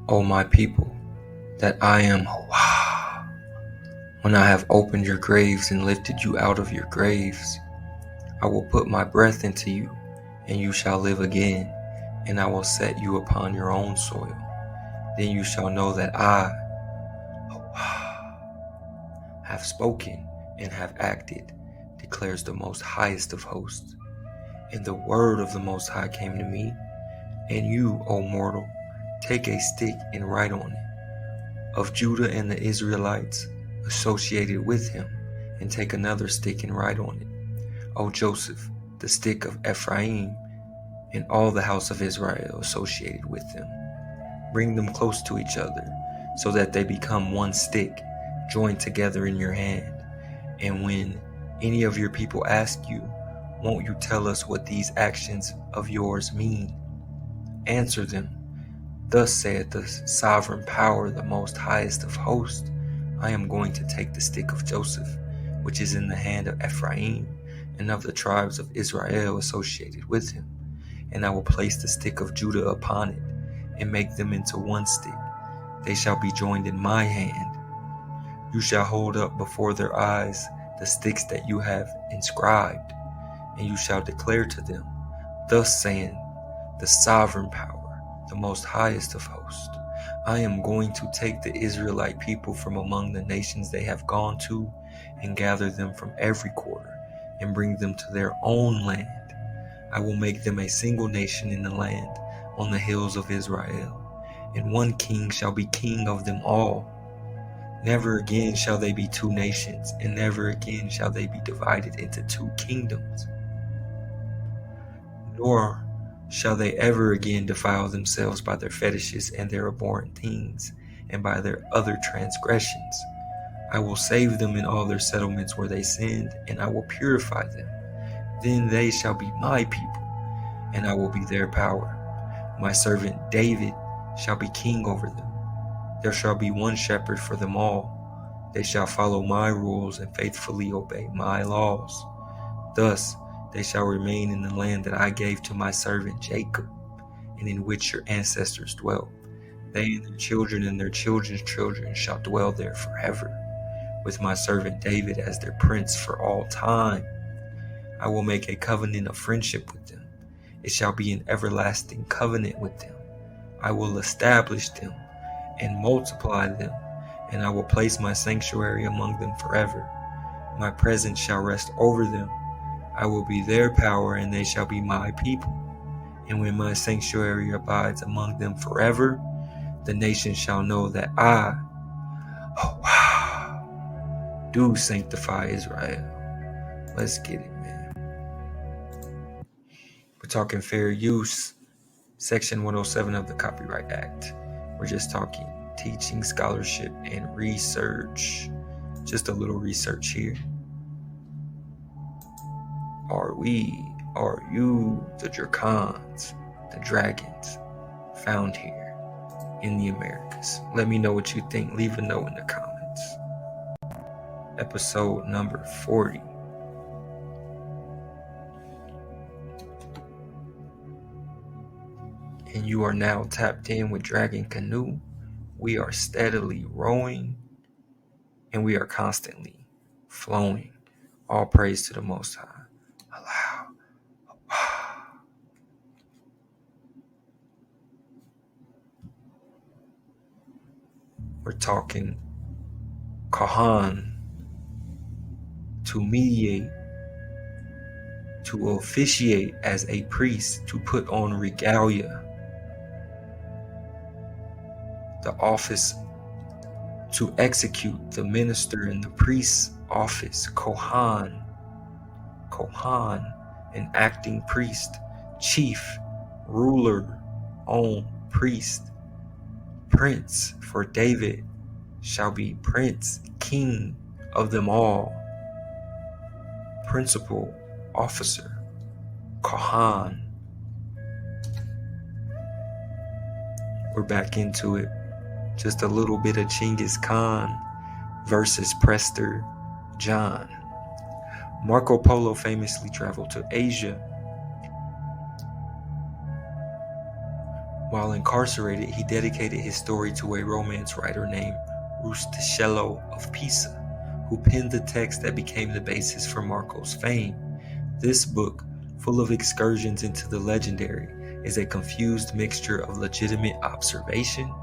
O my people, that I am when I have opened your graves and lifted you out of your graves. I will put my breath into you, and you shall live again, and I will set you upon your own soil. Then you shall know that I have spoken and have acted, declares the most highest of hosts. And the word of the Most High came to me, and you, O mortal, take a stick and write on it, of Judah and the Israelites associated with him, and take another stick and write on it, O Joseph, the stick of Ephraim, and all the house of Israel associated with them. Bring them close to each other, so that they become one stick, joined together in your hand. And when any of your people ask you, won't you tell us what these actions of yours mean? Answer them, thus saith the sovereign power, the most highest of hosts, I am going to take the stick of Joseph, which is in the hand of Ephraim, and of the tribes of Israel associated with him, and I will place the stick of Judah upon it, and make them into one stick. They shall be joined in my hand. You shall hold up before their eyes the sticks that you have inscribed, and you shall declare to them, thus saying the sovereign power, the most highest of hosts, I am going to take the Israelite people from among the nations they have gone to, and gather them from every quarter, and bring them to their own land. I will make them a single nation in the land, on the hills of Israel, and one king shall be king of them all. Never again shall they be two nations, and never again shall they be divided into two kingdoms. Nor shall they ever again defile themselves by their fetishes and their abhorrent things, and by their other transgressions. I will save them in all their settlements where they sinned, and I will purify them. Then they shall be my people, and I will be their power. My servant David shall be king over them. There shall be one shepherd for them all. They shall follow my rules and faithfully obey my laws. Thus they shall remain in the land that I gave to my servant Jacob, and in which your ancestors dwelt. They and their children and their children's children shall dwell there forever, with my servant David as their prince for all time. I will make a covenant of friendship with them. It shall be an everlasting covenant with them. I will establish them and multiply them, and I will place my sanctuary among them forever. My presence shall rest over them. I will be their power, and they shall be my people. And when my sanctuary abides among them forever, the nations shall know that I do sanctify Israel. Let's get it, man. We're talking fair use, Section 107 of the Copyright Act. We're just talking teaching, scholarship, and research. Just a little research here. Are you the dracons, the dragons found here in the Americas? Let me know what you think. Leave a note in the comments. Episode number 40. And you are now tapped in with Dragon Canoe. We are steadily rowing, and we are constantly flowing. All praise to the Most High. Allow. We're talking Kahan, to mediate, to officiate as a priest, to put on regalia, the office to execute, the minister in the priest's office, Kohan, an acting priest, chief, ruler, own priest, prince, for David shall be prince, king of them all, principal officer, Kohan. We're back into it. Just a little bit of Genghis Khan versus Prester John. Marco Polo famously traveled to Asia While incarcerated, he dedicated his story to a Romance writer named Rustichello of Pisa, who penned the text that became the basis for Marco's fame. This book, full of excursions into the legendary, is a confused mixture of legitimate observation,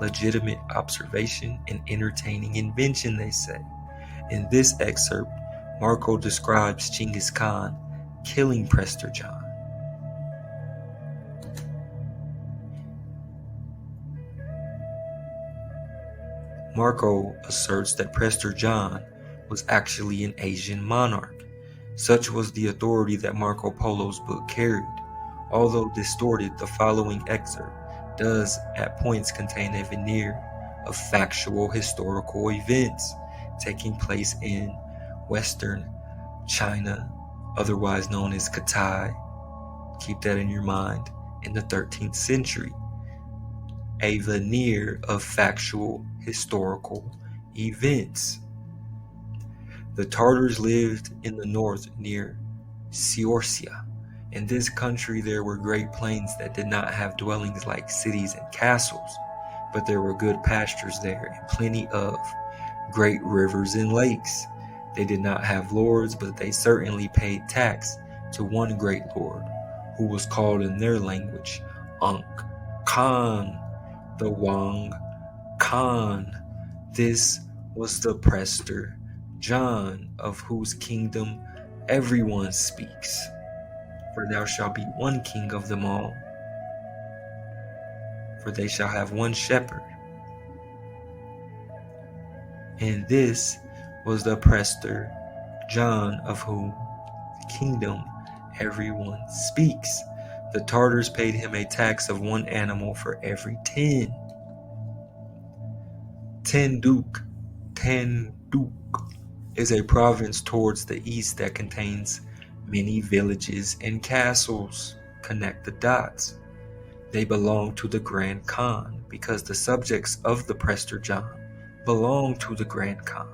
and entertaining invention, they say. In this excerpt, Marco describes Genghis Khan killing Prester John. Marco asserts that Prester John was actually an Asian monarch. Such was the authority that Marco Polo's book carried. Although distorted, the following excerpt does at points contain a veneer of factual historical events taking place in Western China, otherwise known as Kitai. Keep that in your mind. In the 13th century, a veneer of factual historical events. The Tartars lived in the north near Siorsia. In this country there were great plains that did not have dwellings like cities and castles, but there were good pastures there and plenty of great rivers and lakes. They did not have lords, but they certainly paid tax to one great lord, who was called in their language Unk Khan, the Wang Khan. This was the Prester John, of whose kingdom everyone speaks. For there shall be one king of them all, for they shall have one shepherd. And this was the Prester John, of whom kingdom everyone speaks. The Tartars paid him a tax of one animal for every 10. Tenduc is a province towards the east that contains many villages and castles. Connect the dots. They belong to the Grand Khan because the subjects of the Prester John belong to the Grand Khan.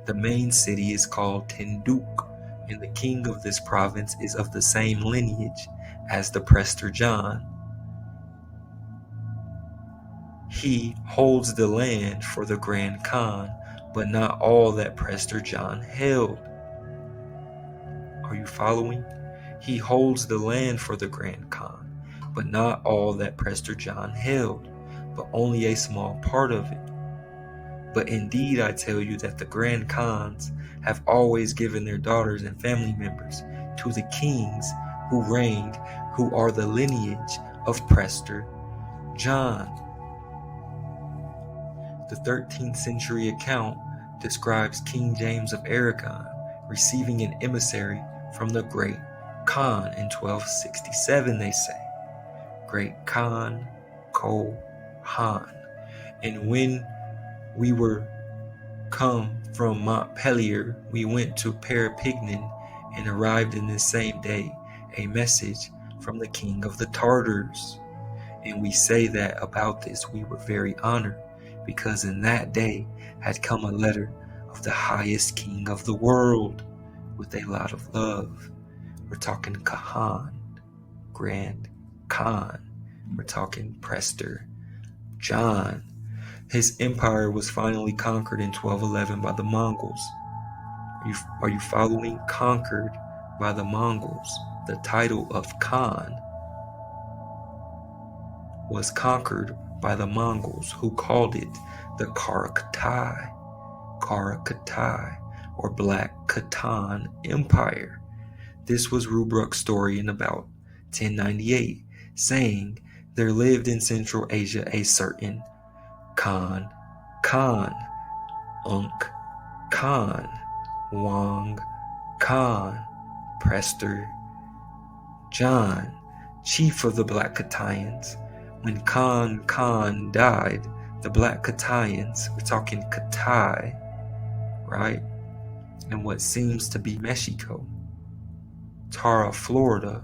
The main city is called Tenduc, and the king of this province is of the same lineage as the Prester John. He holds the land for the Grand Khan, but not all that Prester John held. Are you following? He holds the land for the Grand Khan, but not all that Prester John held, but only a small part of it. But indeed I tell you that the Grand Khans have always given their daughters and family members to the kings who reigned, who are the lineage of Prester John. The 13th century account describes King James of Aragon receiving an emissary from the Great Khan in 1267, they say. Great Khan, Ko-Han. And when we were come from Montpellier, we went to Perpignan and arrived in this same day a message from the king of the Tartars. And we say that about this we were very honored, because in that day had come a letter of the highest king of the world with a lot of love. We're talking Kahan, Grand Khan. We're talking Prester John. His empire was finally conquered in 1211 by the Mongols. Are you following? Conquered by the Mongols. The title of Khan was conquered by the Mongols, who called it the Karakatai, or Black Khatan Empire. This was Rubruk's story in about 1098, saying there lived in Central Asia a certain Khan, Unk Khan, Wang Khan, Prester John, chief of the Black Khatayans. When Khan died, the Black Khatayans, we're talking Katai, right? And what seems to be Mexico, Tara, Florida.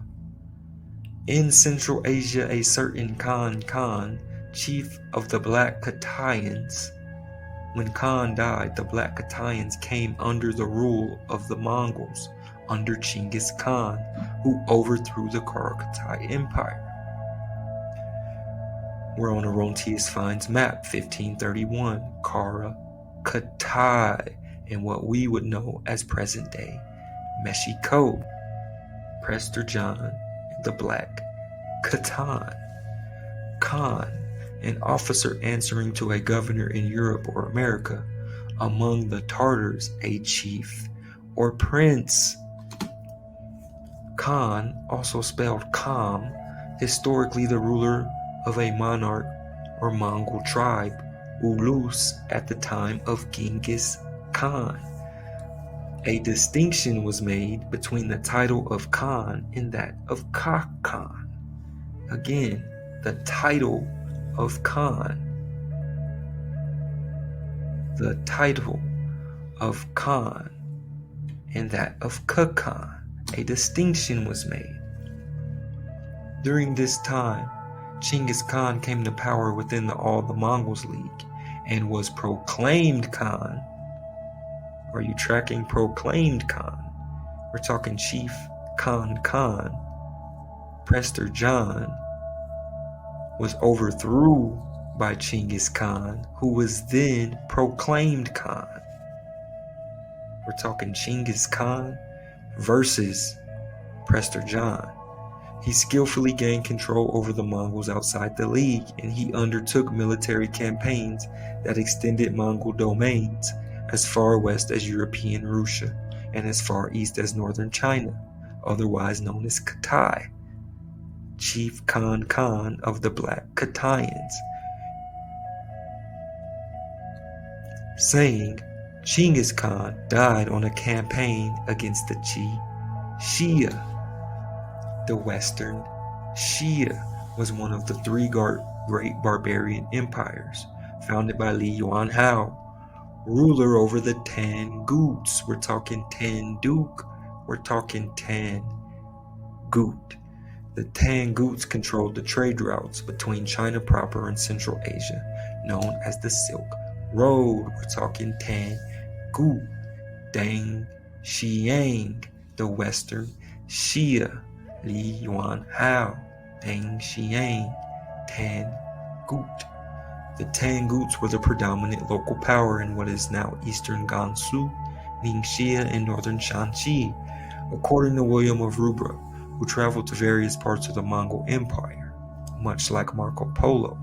In Central Asia, a certain Khan, chief of the Black Khatayans. When Khan died, the Black Khatayans came under the rule of the Mongols, under Genghis Khan, who overthrew the Karakatai Empire. We're on Orontius finds map 1531, Kara, Katai, and what we would know as present-day Mexico. Prester John and the Black Khatan. Khan, an officer answering to a governor in Europe or America. Among the Tartars, a chief or prince. Khan, also spelled Kham, historically the ruler of a monarch or Mongol tribe, Ulus, at the time of Genghis Khan. A distinction was made between the title of Khan and that of Kakan. Again, the title of Khan. The title of Khan and that of Kakan. A distinction was made. During this time, Genghis Khan came to power within all the Mongols League and was proclaimed Khan. Are you tracking proclaimed Khan? We're talking Chief Khan. Prester John was overthrown by Genghis Khan, who was then proclaimed Khan. We're talking Genghis Khan versus Prester John. He skillfully gained control over the Mongols outside the League, and he undertook military campaigns that extended Mongol domains as far west as European Russia and as far east as northern China, otherwise known as Katai. Chief Khan of the Black Katayans, saying Genghis Khan died on a campaign against the Shia. The Western Shia was one of the three great barbarian empires founded by Li Yuan Hao, ruler over the Tanguts. We're talking Tenduc. We're talking Tangut. The Tanguts controlled the trade routes between China proper and Central Asia, known as the Silk Road. We're talking Tangut. Deng Xiang, the Western Shia. Li Yuan Hao, Deng Xiang, Tangut. The Tanguts were the predominant local power in what is now eastern Gansu, Ningxia, and northern Shanxi, according to William of Rubra, who traveled to various parts of the Mongol Empire, much like Marco Polo,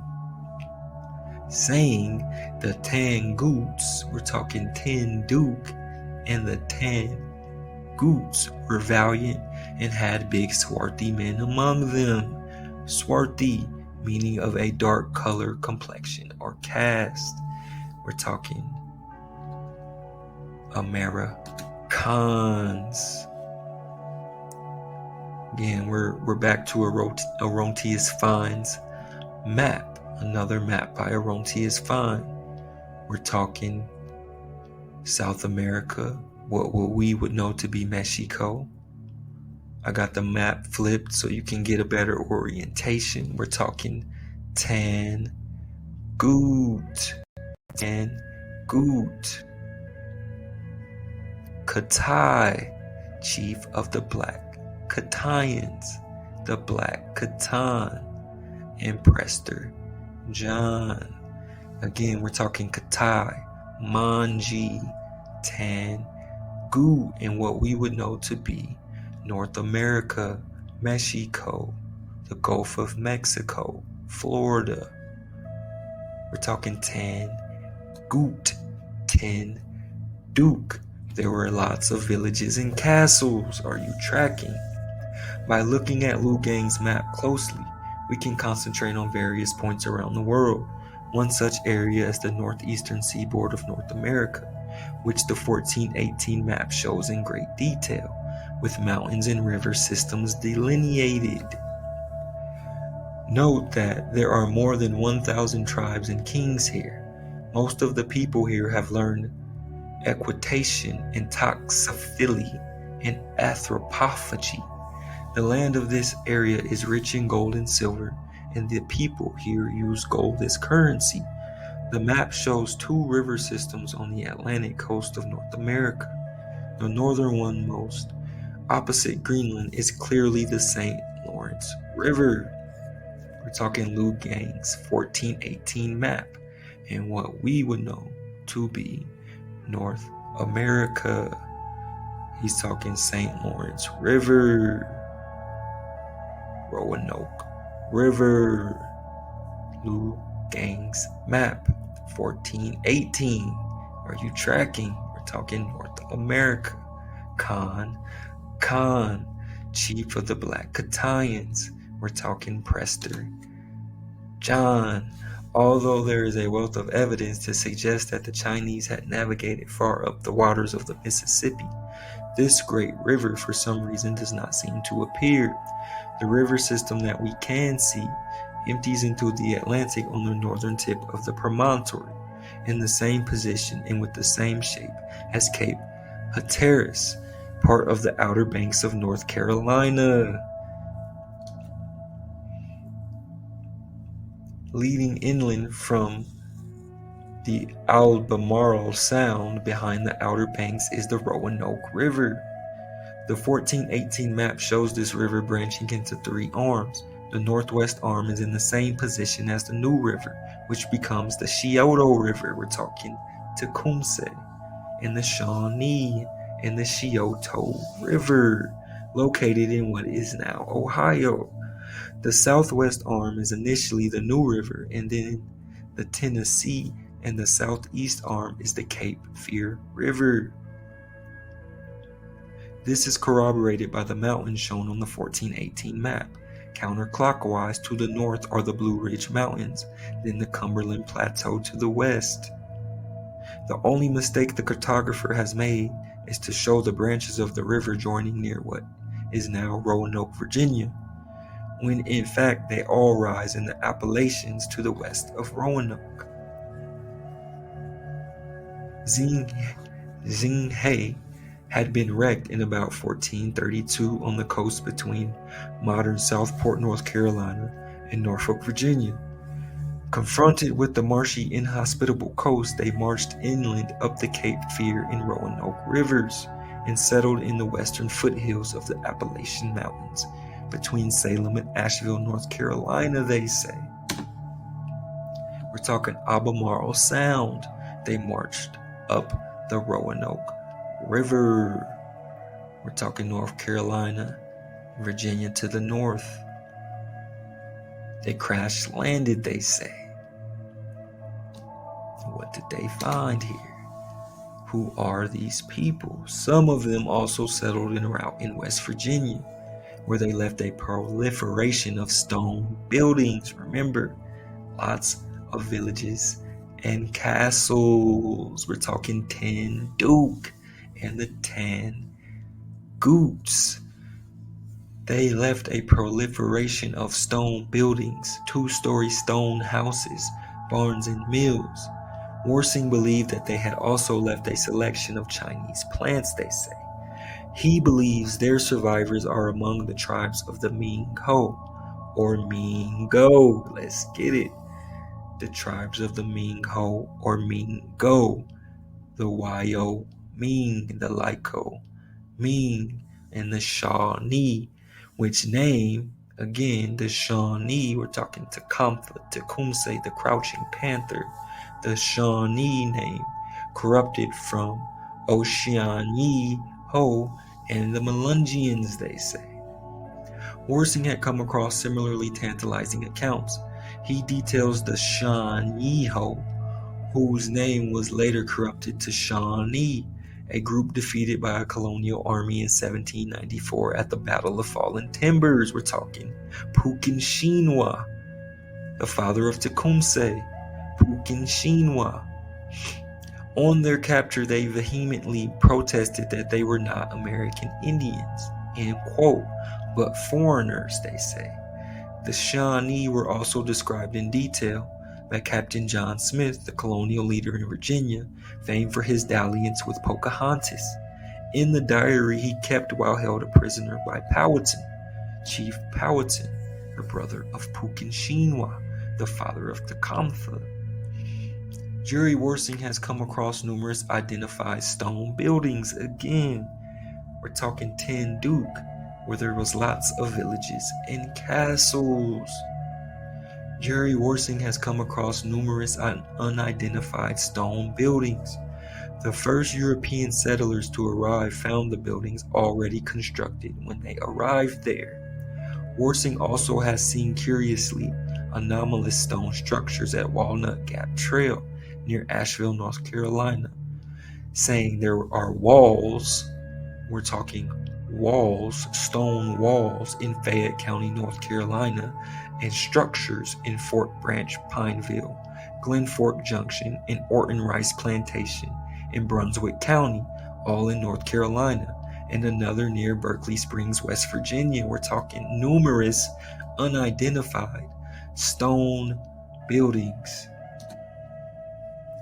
saying the Tanguts, we're talking Tenduc, and the Tanguts were valiant and had big swarthy men among them. Swarthy, meaning of a dark color, complexion, or caste. We're talking Americans. Again, we're back to Orontius finds map. Another map by Orontius find. We're talking South America, what we would know to be Mexico. I got the map flipped so you can get a better orientation. We're talking Tangut. Katai, chief of the Black Katayans, the Black Khatan, and Prester John. Again, we're talking Katai, Manji, Tangut, and what we would know to be North America, Mexico, the Gulf of Mexico, Florida. We're talking Tangut, Tenduc. There were lots of villages and castles. Are you tracking? By looking at Liu Gang's map closely, we can concentrate on various points around the world. One such area is the northeastern seaboard of North America, which the 1418 map shows in great detail, with mountains and river systems delineated. Note that there are more than 1,000 tribes and kings here. Most of the people here have learned equitation and toxophilia and anthropophagy. The land of this area is rich in gold and silver, and the people here use gold as currency. The map shows two river systems on the Atlantic coast of North America. The northern one, most opposite Greenland, is clearly the St. Lawrence River. We're talking Liu Gang's 1418 map and what we would know to be North America. He's talking St. Lawrence River, Roanoke River, Liu Gang's map, 1418. Are you tracking? We're talking North America. Khan, chief of the Black Catayans. We're talking Prester. John, although there is a wealth of evidence to suggest that the Chinese had navigated far up the waters of the Mississippi, this great river for some reason does not seem to appear. The river system that we can see empties into the Atlantic on the northern tip of the promontory, in the same position and with the same shape as Cape Hatteras, part of the Outer Banks of North Carolina. Leading inland from the Albemarle Sound behind the Outer Banks is the Roanoke River. The 1418 map shows this river branching into three arms. The northwest arm is in the same position as the New River, which becomes the Scioto River. We're talking Tecumseh, and the Shawnee and the Scioto River, located in what is now Ohio. The southwest arm is initially the New River, and then the Tennessee, and the southeast arm is the Cape Fear River. This is corroborated by the mountains shown on the 1418 map. Counterclockwise to the north are the Blue Ridge Mountains, then the Cumberland Plateau to the west. The only mistake the cartographer has made is to show the branches of the river joining near what is now Roanoke, Virginia, when in fact they all rise in the Appalachians to the west of Roanoke. Xinghai had been wrecked in about 1432 on the coast between modern Southport, North Carolina, and Norfolk, Virginia. Confronted with the marshy, inhospitable coast, they marched inland up the Cape Fear and Roanoke rivers and settled in the western foothills of the Appalachian Mountains between Salem and Asheville, North Carolina, they say. We're talking Albemarle Sound. They marched up the Roanoke River. We're talking North Carolina, Virginia to the north. They crash landed, they say. What did they find here? Who are these people? Some of them also settled en route in West Virginia, where they left a proliferation of stone buildings. Remember, lots of villages and castles. We're talking Tenduc and the Tanguts. They left a proliferation of stone buildings, two-story stone houses, barns, and mills. Worsing believed that they had also left a selection of Chinese plants, they say. He believes their survivors are among the tribes of the Ming-Ho, or Mingo. Let's get it. The tribes of the Ming-Ho, or Mingo. The Wyoming, the Lyco, Ming, and the Shawnee, which name, again, the Shawnee, we're talking Tecumseh, the Crouching Panther, the Shawnee name, corrupted from Oceanie Ho and the Melungians, they say. Worsing had come across similarly tantalizing accounts. He details the Shawnee Ho, whose name was later corrupted to Shawnee, a group defeated by a colonial army in 1794 at the Battle of Fallen Timbers. We're talking Pukinshinwa, the father of Tecumseh, Pukinshinwa. On their capture, they vehemently protested that they were not American Indians, end quote, but foreigners, they say. The Shawnee were also described in detail by Captain John Smith, the colonial leader in Virginia, famed for his dalliance with Pocahontas, in the diary he kept while held a prisoner by Powhatan, Chief Powhatan, the brother of Pukinshinwa, the father of Tecumseh. Jerry Worsing has come across numerous identified stone buildings again. We're talking Tenduc, where there was lots of villages and castles. Jerry Worsing has come across numerous unidentified stone buildings. The first European settlers to arrive found the buildings already constructed when they arrived there. Worsing also has seen curiously anomalous stone structures at Walnut Gap Trail near Asheville, North Carolina, saying there are walls, we're talking walls, stone walls in Fayette County, North Carolina, and structures in Fort Branch, Pineville, Glen Fork Junction, and Orton Rice Plantation in Brunswick County, all in North Carolina, and another near Berkeley Springs, West Virginia. We're talking numerous unidentified stone buildings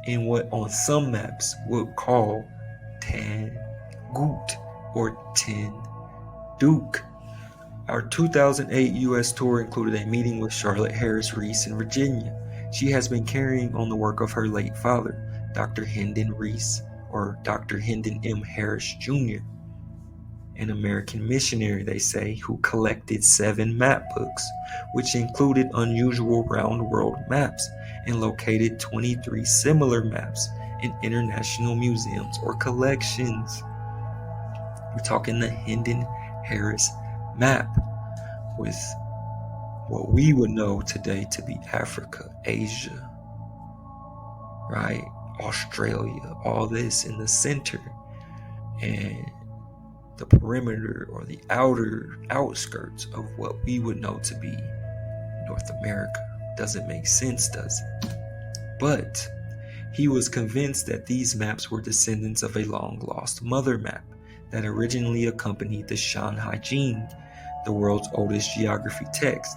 in what on some maps would call Tangut or Tenduc. Our 2008 U.S. tour included a meeting with Charlotte Harris Reese in Virginia. She has been carrying on the work of her late father, Dr. Hendon Reese, or Dr. Hendon M. Harris Jr., an American missionary, they say, who collected 7 map books, which included unusual round world maps, and located 23 similar maps in international museums or collections. We're talking the Hendon Harris map, with what we would know today to be Africa, Asia, right? Australia, all this in the center, and the perimeter or the outer outskirts of what we would know to be North America. Doesn't make sense, does it? But he was convinced that these maps were descendants of a long-lost mother map that originally accompanied the Shanhai Jing, the world's oldest geography text,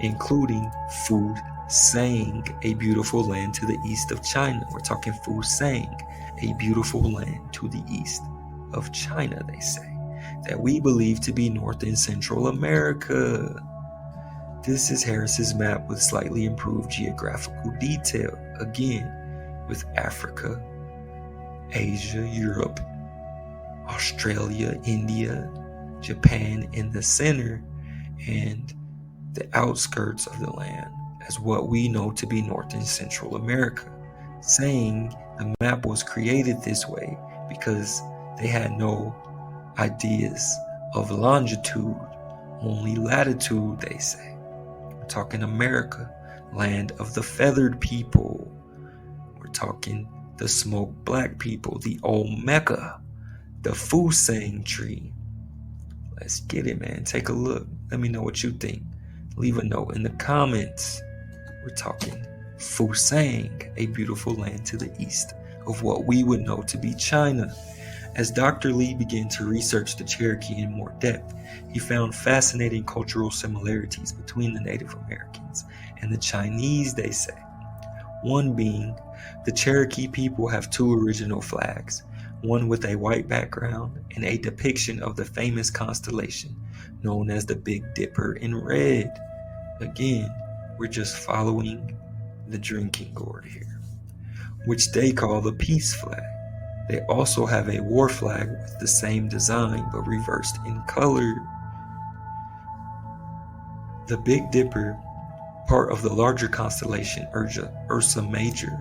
including Fu Sang, a beautiful land to the east of China. We're talking Fu Sang, a beautiful land to the east of China, they say, that we believe to be North and Central America. This is Harris's map with slightly improved geographical detail, again, with Africa, Asia, Europe, Australia, India, Japan in the center, and the outskirts of the land as what we know to be North and Central America, saying the map was created this way because they had no ideas of longitude, only latitude, they say. We're talking America, land of the feathered people. We're talking the smoked black people, the Olmeca, the Fusang tree. Let's get it, man. Take a look. Let me know what you think. Leave a note in the comments. We're talking Fusang, a beautiful land to the east of what we would know to be China. As Dr. Lee began to research the Cherokee in more depth, he found fascinating cultural similarities between the Native Americans and the Chinese, they say. One being, the Cherokee people have 2 original flags, one with a white background and a depiction of the famous constellation known as the Big Dipper in red. Again, we're just following the drinking gourd here, which they call the peace flag. They also have a war flag with the same design but reversed in color. The Big Dipper, part of the larger constellation Ursa Major,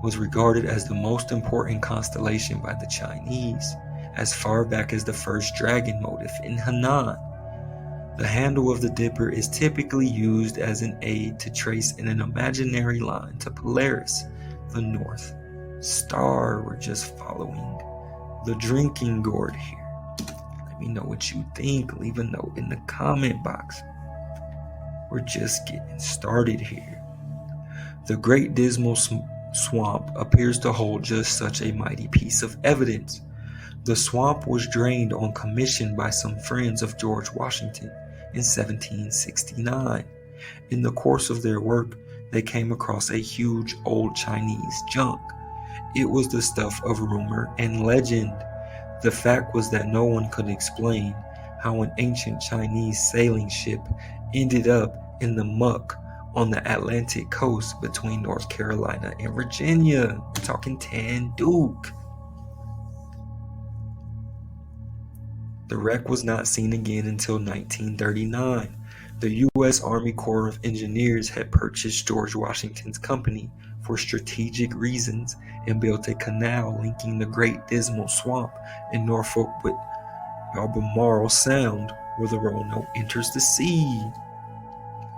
was regarded as the most important constellation by the Chinese, as far back as the first dragon motif in Henan. The handle of the Dipper is typically used as an aid to trace in an imaginary line to Polaris, the North Star. We're just following the drinking gourd here. Let me know what you think. Leave a note in the comment box. We're just getting started here. The Great Dismal Swamp appears to hold just such a mighty piece of evidence. The swamp was drained on commission by some friends of George Washington in 1769. In the course of their work, they came across a huge old Chinese junk. It was the stuff of rumor and legend. The fact was that no one could explain how an ancient Chinese sailing ship ended up in the muck on the Atlantic coast between North Carolina and Virginia. We're talking Tenduc. The wreck was not seen again until 1939, The U.S. Army Corps of Engineers had purchased George Washington's company for strategic reasons and built a canal linking the Great Dismal Swamp in Norfolk with Albemarle Sound, where the Roanoke enters the sea.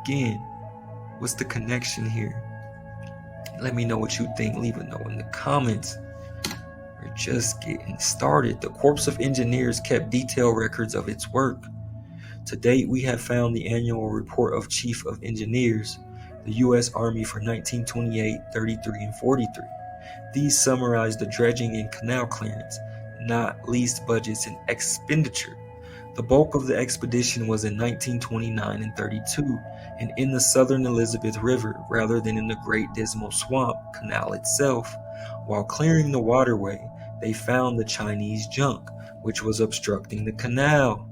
Again, what's the connection here? Let me know what you think. Leave a note in the comments. We're just getting started. The Corps of Engineers kept detailed records of its work. To date, we have found the annual report of Chief of Engineers, the U.S. Army for 1928, 33, and 43. These summarize the dredging and canal clearance, not least budgets and expenditure. The bulk of the expedition was in 1929 and 32, and in the southern Elizabeth River rather than in the Great Dismal Swamp Canal itself. While clearing the waterway, they found the Chinese junk, which was obstructing the canal.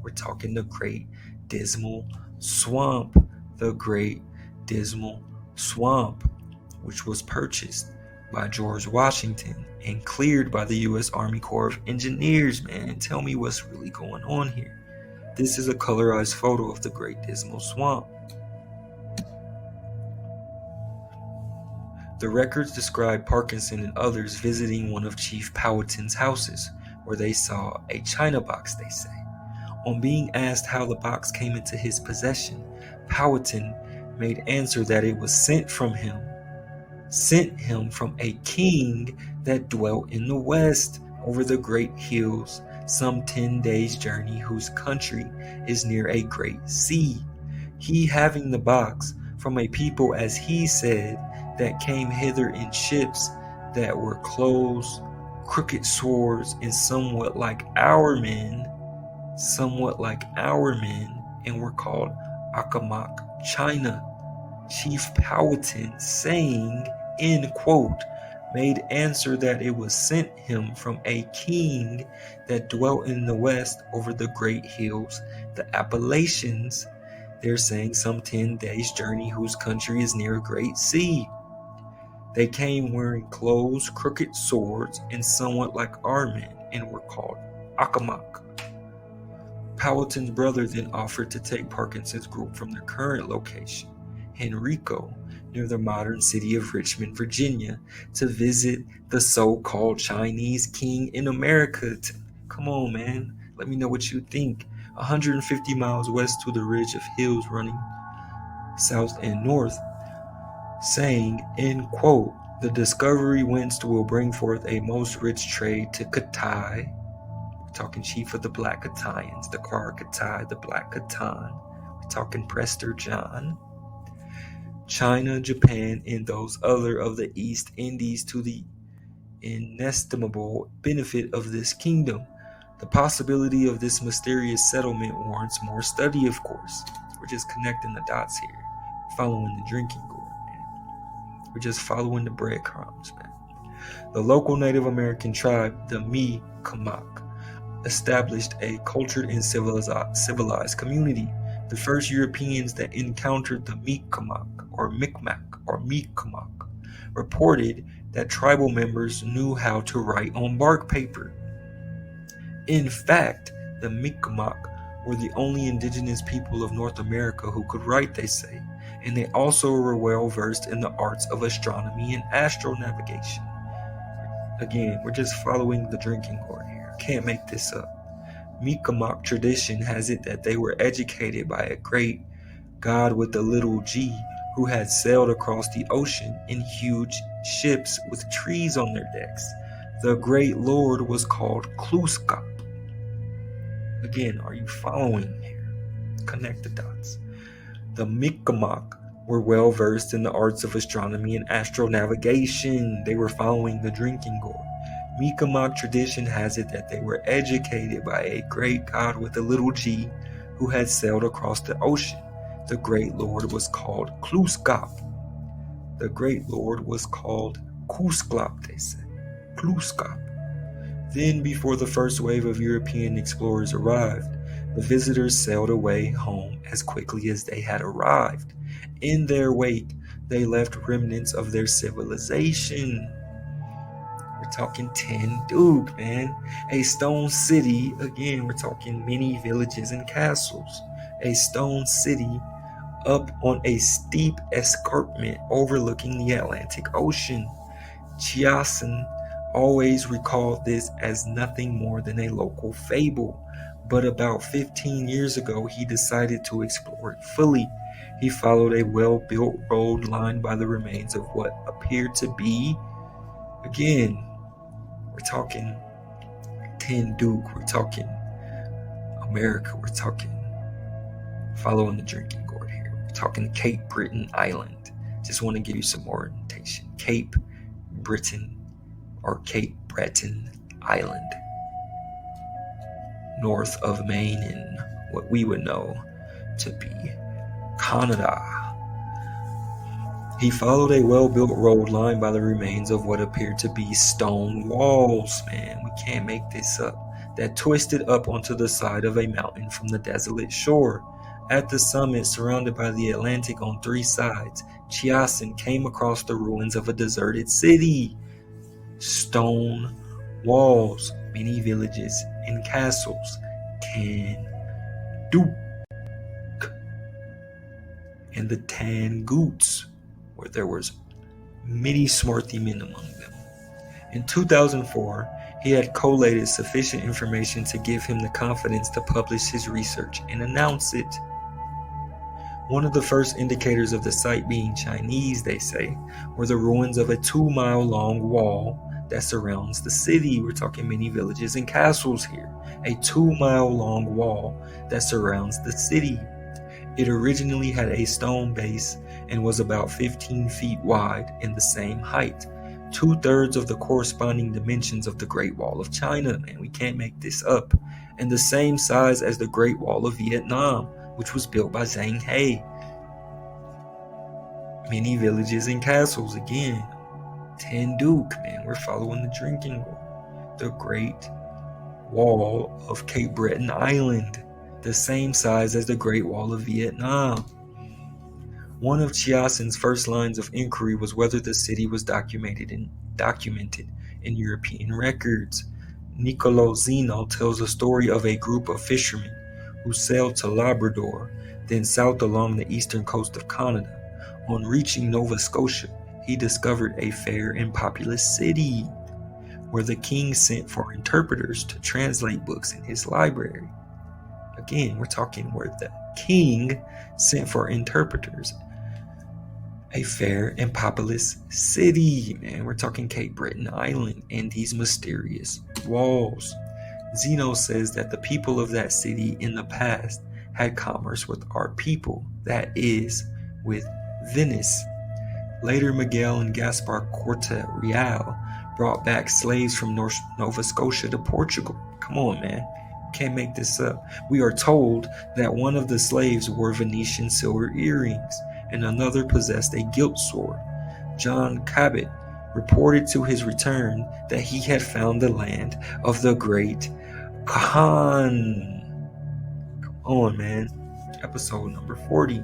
We're talking the Great Dismal Swamp. The Great Dismal Swamp, which was purchased by George Washington and cleared by the U.S. Army Corps of Engineers, man. Tell me what's really going on here. This is a colorized photo of the Great Dismal Swamp. The records describe Parkinson and others visiting one of Chief Powhatan's houses, where they saw a china box, they say. On being asked how the box came into his possession, Powhatan made answer that it was sent him from a king that dwelt in the west over the great hills, some 10 days' journey, whose country is near a great sea. He having the box from a people, as he said, that came hither in ships that were clothes, crooked swords, and somewhat like our men, and were called Akamak China. Chief Powhatan, saying, end quote, made answer that it was sent him from a king that dwelt in the west over the great hills, the Appalachians. They're saying some 10 days' journey, whose country is near a great sea. They came wearing clothes, crooked swords, and somewhat like our men, and were called Akamak. Powhatan's brother then offered to take Parkinson's group from their current location, Henrico, near the modern city of Richmond, Virginia, to visit the so-called Chinese king in America. Come on, man. Let me know what you think. 150 miles west to the ridge of hills running south and north, saying, end quote, the discovery whence will bring forth a most rich trade to Katai. We're talking chief of the Black Katayans, the Kwar Katai, the Black Katan. We're talking Prester John, China, Japan, and those other of the East Indies, to the inestimable benefit of this kingdom. The possibility of this mysterious settlement warrants more study, of course. We're just connecting the dots here, following the drinking gourd, man. We're just following the breadcrumbs, man. The local Native American tribe, the Mikmak, established a cultured and civilized community. The first Europeans that encountered the Mikmak reported that tribal members knew how to write on bark paper. In fact, the Mikmak were the only indigenous people of North America who could write, they say, and they also were well versed in the arts of astronomy and astronavigation. Again, we're just following the drinking gourd here. Can't make this up. Mikmak tradition has it that they were educated by a great god with a little g, who had sailed across the ocean in huge ships with trees on their decks. The great lord was called Kluskap. Again, are you following here? Connect the dots. The Mikmak were well versed in the arts of astronomy and astronavigation. They were following the drinking gourd. Mikmak tradition has it that they were educated by a great god with a little g, who had sailed across the ocean. The great lord was called Kluskap. The great lord was called Kusklap, they say. Kluskap. Then, before the first wave of European explorers arrived, the visitors sailed away home as quickly as they had arrived. In their wake, they left remnants of their civilization. We're talking Tenduc, man. A stone city. Again, we're talking many villages and castles. a stone city up on a steep escarpment overlooking the Atlantic Ocean. Chiasen always recalled this as nothing more than a local fable, but about 15 years ago he decided to explore it fully. He followed a well-built road lined by the remains of what appeared to be, again, we're talking Tenduc, we're talking America, we're talking following the drinking gourd here. We're talking Cape Breton Island. Just want to give you some more orientation. Cape Breton or Cape Breton Island, north of Maine in what we would know to be Canada. He followed a well-built road lined by the remains of what appeared to be stone walls, man, we can't make this up, that twisted up onto the side of a mountain from the desolate shore. At the summit, surrounded by the Atlantic on three sides, Chiasen came across the ruins of a deserted city. Stone walls, many villages and castles. Tenduc and the Tanguts, where there was many swarthy men among them. In 2004, he had collated sufficient information to give him the confidence to publish his research and announce it. One of the first indicators of the site being Chinese, they say, were the ruins of a 2-mile-long wall that surrounds the city. We're talking many villages and castles here. A 2-mile-long wall that surrounds the city. It originally had a stone base and was about 15 feet wide and the same height. 2/3 of the corresponding dimensions of the Great Wall of China, and we can't make this up, and the same size as the Great Wall of Vietnam, which was built by Zhang He. Many villages and castles, again. Tenduc, man, we're following the drinking gourd. The Great Wall of Cape Breton Island, the same size as the Great Wall of Vietnam. One of Chiasen's first lines of inquiry was whether the city was documented in European records. Niccolo Zeno tells a story of a group of fishermen who sailed to Labrador, then south along the eastern coast of Canada. On reaching Nova Scotia, he discovered a fair and populous city where the king sent for interpreters to translate books in his library. Again, we're talking where the king sent for interpreters. A fair and populous city, man. We're talking Cape Breton Island and these mysterious walls. Zeno says that the people of that city in the past had commerce with our people, that is, with Venice. Later, Miguel and Gaspar Corte Real brought back slaves from Nova Scotia to Portugal. Come on, man. Can't make this up. We are told that one of the slaves wore Venetian silver earrings and another possessed a gilt sword. John Cabot reported to his return that he had found the land of the great Khan. Come on, man. Episode number 40.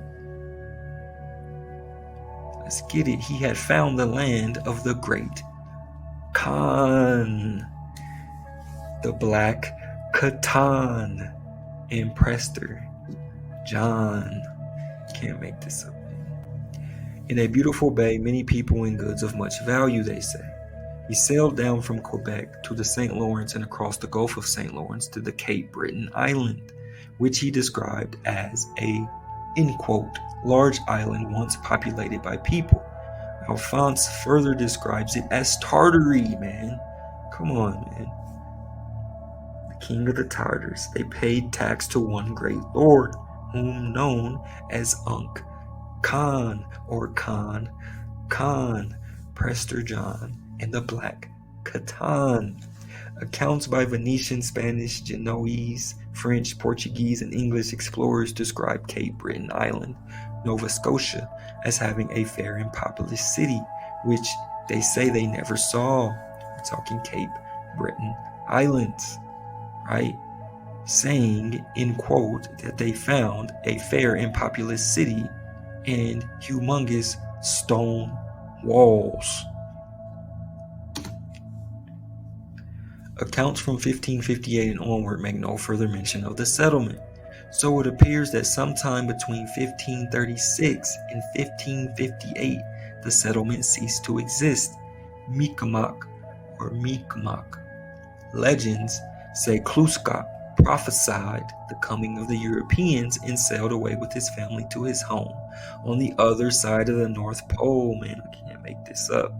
Let's get it. He had found the land of the great Khan. The Black Khatan and Prester. John. Can't make this up. In a beautiful bay, many people and goods of much value, they say. He sailed down from Quebec to the St. Lawrence and across the Gulf of St. Lawrence to the Cape Breton Island, which he described as a, in quote, large island once populated by people. Alphonse further describes it as Tartary, man. Come on, man. The king of the Tartars. They paid tax to one great lord, whom known as Unk Khan or Khan, Prester John, and the Black Khatan. Accounts by Venetian, Spanish, Genoese, French, Portuguese, and English explorers describe Cape Breton Island, Nova Scotia, as having a fair and populous city, which they say they never saw. We're talking Cape Breton Islands, right? Saying, in quote, that they found a fair and populous city and humongous stone walls. Accounts from 1558 and onward make no further mention of the settlement. So it appears that sometime between 1536 and 1558, the settlement ceased to exist. Mikmak or Mikmak. Legends say Kluskap prophesied the coming of the Europeans and sailed away with his family to his home on the other side of the North Pole. Man, I can't make this up.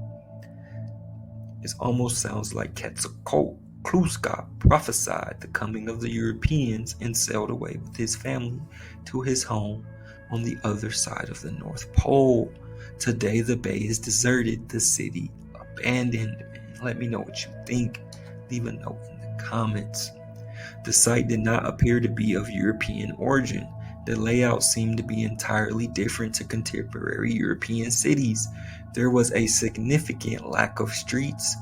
It almost sounds like Quetzalcoatl. Kluskap prophesied the coming of the Europeans and sailed away with his family to his home on the other side of the North Pole. Today the bay is deserted, the city abandoned. Let me know what you think. Leave a note in the comments. The site did not appear to be of European origin. The layout seemed to be entirely different to contemporary European cities. There was a significant lack of streets,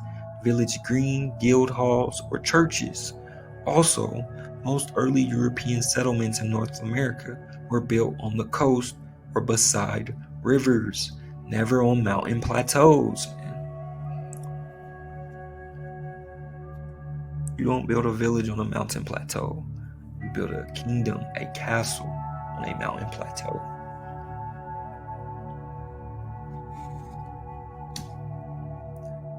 village green, guild halls, or churches. Also, most early European settlements in North America were built on the coast or beside rivers, never on mountain plateaus. You don't build a village on a mountain plateau. You build a kingdom, a castle on a mountain plateau.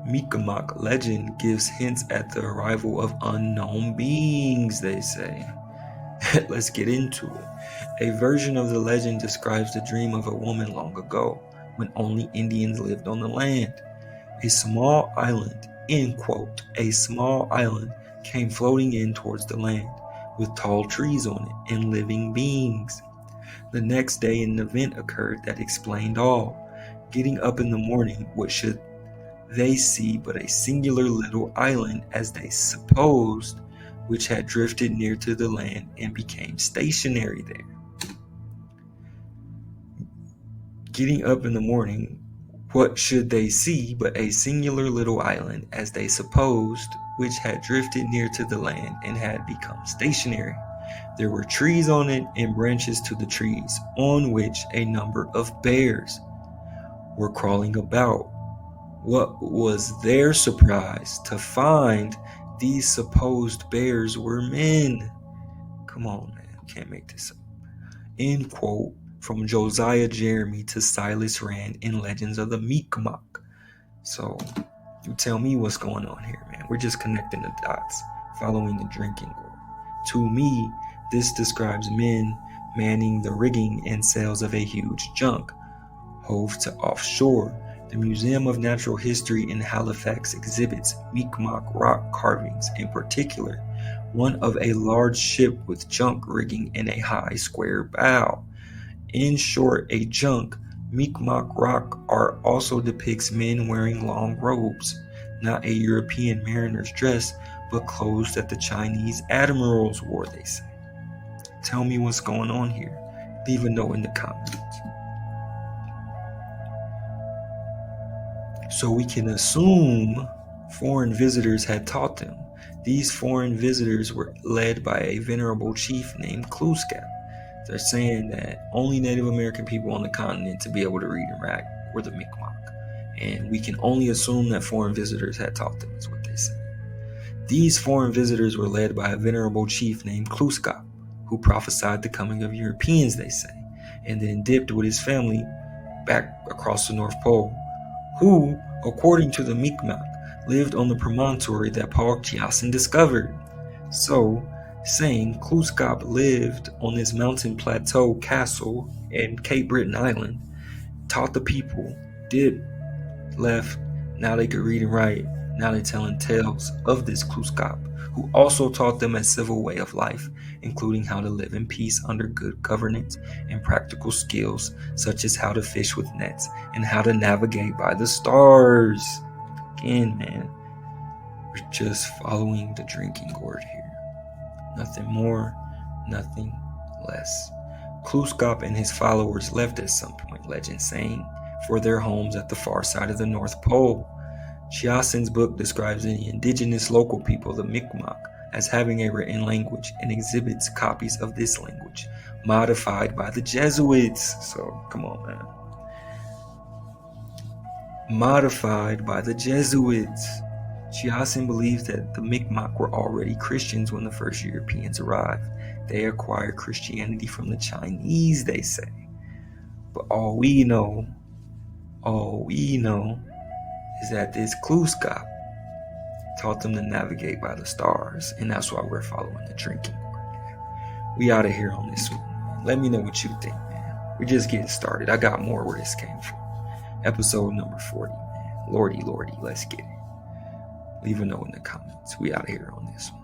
Mikmak legend gives hints at the arrival of unknown beings, they say. Let's get into it. A version of the legend describes the dream of a woman long ago, when only Indians lived on the land. A small island, end quote, a small island came floating in towards the land, with tall trees on it and living beings. The next day an event occurred that explained all. Getting up in the morning, what should they see but a singular little island, as they supposed, which had drifted near to the land and became stationary there. Getting up in the morning, what should they see but a singular little island, as they supposed, which had drifted near to the land and had become stationary. There were trees on it and branches to the trees, on which a number of bears were crawling about. What was their surprise to find these supposed bears were men. Come on, man, can't make this up. End quote from Josiah Jeremy to Silas Rand in Legends of the Mikmak. So, you tell me what's going on here, man. We're just connecting the dots, following the drinking gourd. To me, this describes men manning the rigging and sails of a huge junk, hove to offshore. The Museum of Natural History in Halifax exhibits Mikmak rock carvings, in particular, one of a large ship with junk rigging and a high square bow. In short, a junk. Mikmak rock art also depicts men wearing long robes, not a European mariner's dress, but clothes that the Chinese admirals wore, they say. Tell me what's going on here. Leave a note in the comments. So we can assume foreign visitors had taught them. These foreign visitors were led by a venerable chief named Kluskap. They're saying that only Native American people on the continent to be able to read and write were the Mikmak. And we can only assume that foreign visitors had taught them, is what they say. These foreign visitors were led by a venerable chief named Kluskap, who prophesied the coming of Europeans, they say, and then dipped with his family back across the North Pole, who, according to the Mikmak, lived on the promontory that Paul Chiasson discovered. So, saying Kluskap lived on this mountain plateau castle in Cape Breton Island, taught the people, dipped, left, now they could read and write, now they're telling tales of this Kluskap, who also taught them a civil way of life, including how to live in peace under good governance and practical skills such as how to fish with nets and how to navigate by the stars. Again, man, we're just following the drinking gourd here. Nothing more, nothing less. Kluskap and his followers left at some point, legend saying, for their homes at the far side of the North Pole. Chiasson's book describes the indigenous local people, the Mikmak, as having a written language and exhibits copies of this language, modified by the Jesuits. So, come on, man. Modified by the Jesuits. Shia believes that the Mikmak were already Christians when the first Europeans arrived. They acquired Christianity from the Chinese, they say. But all we know is that this Kluskap taught them to navigate by the stars, and that's why we're following the drinking order. We out of here on this one. Let me know what you think, man. We're just getting started. I got more where this came from. Episode number 40, man. Lordy, let's get it. Leave a note in the comments. We out of here on this one.